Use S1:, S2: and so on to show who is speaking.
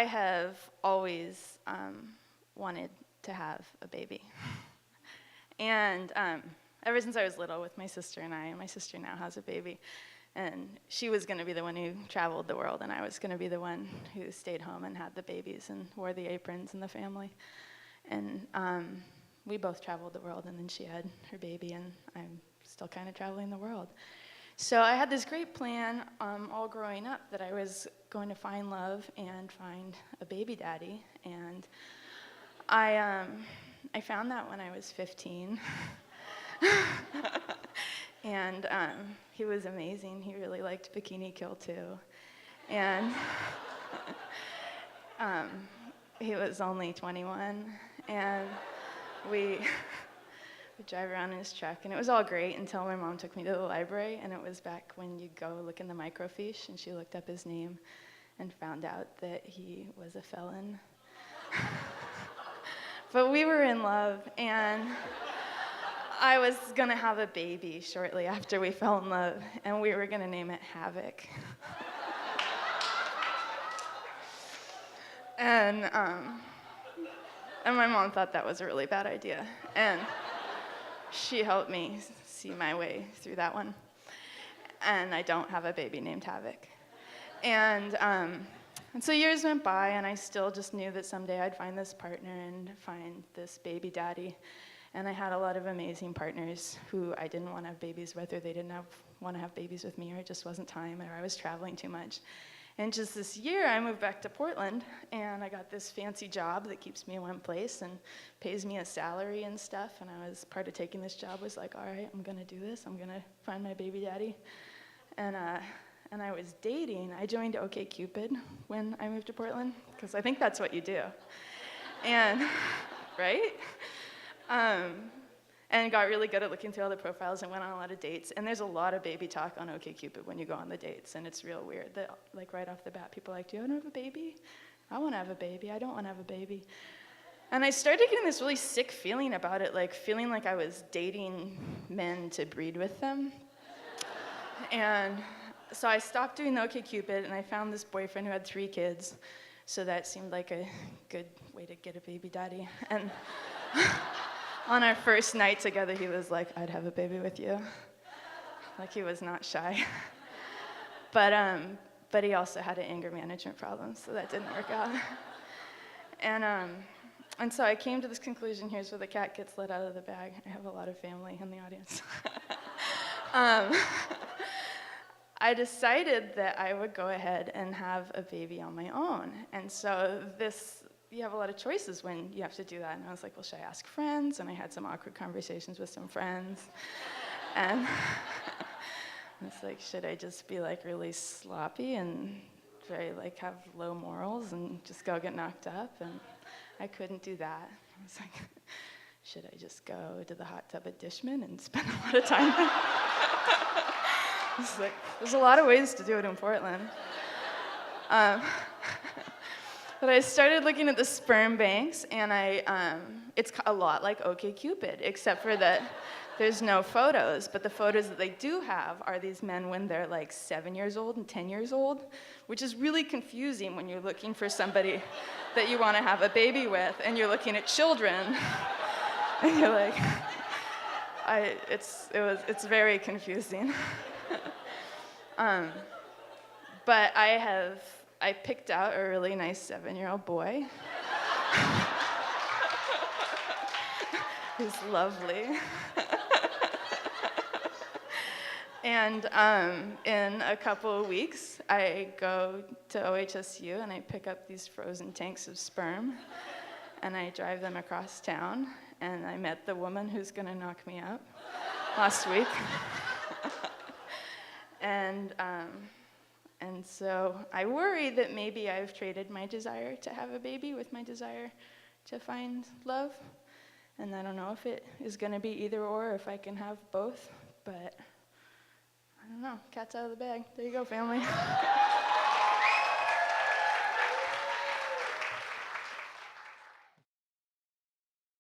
S1: I have always wanted to have a baby. And ever since I was little with my sister and my sister now has a baby. And she was going to be the one who traveled the world, and I was going to be the one who stayed home and had the babies and wore the aprons in the family. And we both traveled the world, and then she had her baby, and I'm still kind of traveling the world. So I had this great plan all growing up that I was going to find love and find a baby daddy. And I found that when I was 15. And he was amazing. He really liked Bikini Kill too. And he was only 21. And we drive around in his truck. And it was all great until my mom took me to the library. And it was back when you go look in the microfiche. And she looked up his name and found out that he was a felon. But we were in love. And I was going to have a baby shortly after we fell in love, and we were going to name it Havoc. And my mom thought that was a really bad idea, and she helped me see my way through that one. And I don't have a baby named Havoc. And so years went by, and I still just knew that someday I'd find this partner and find this baby daddy. And I had a lot of amazing partners who I didn't want to have babies with, or they didn't want to have babies with me, or it just wasn't time, or I was traveling too much. And just this year, I moved back to Portland, and I got this fancy job that keeps me in one place and pays me a salary and stuff. And I was, part of taking this job was like, all right, I'm going to do this. I'm going to find my baby daddy. And I was dating. I joined OkCupid when I moved to Portland, because I think that's what you do. And, right? And got really good at looking through all the profiles and went on a lot of dates. And there's a lot of baby talk on OkCupid when you go on the dates, and it's real weird that, like, right off the bat, people are like, do you want to have a baby? I want to have a baby. I don't want to have a baby. And I started getting this really sick feeling about it, like feeling like I was dating men to breed with them. And so I stopped doing the OkCupid, and I found this boyfriend who had 3 kids. So that seemed like a good way to get a baby daddy. And on our first night together, he was like, I'd have a baby with you. Like, he was not shy. But he also had an anger management problem, so that didn't work out. And so I came to this conclusion. Here's where the cat gets let out of the bag. I have a lot of family in the audience. I decided that I would go ahead and have a baby on my own. And so you have a lot of choices when you have to do that. And I was like, well, should I ask friends? And I had some awkward conversations with some friends. And it's like, should I just be like really sloppy and very like have low morals and just go get knocked up? And I couldn't do that. I was like, should I just go to the hot tub at Dishman and spend a lot of time there? It's like, there's a lot of ways to do it in Portland. But I started looking at the sperm banks, and it's a lot like OkCupid, except for that there's no photos. But the photos that they do have are these men when they're like 7 years old and 10 years old, which is really confusing when you're looking for somebody that you want to have a baby with, and you're looking at children, and you're like, it's very confusing. But I picked out a really nice 7-year-old boy. He's lovely. And in a couple of weeks, I go to OHSU and I pick up these frozen tanks of sperm, and I drive them across town, and I met the woman who's gonna knock me up last week. And so I worry that maybe I've traded my desire to have a baby with my desire to find love. And I don't know if it is going to be either or, if I can have both. But I don't know. Cat's out of the bag. There you go, family.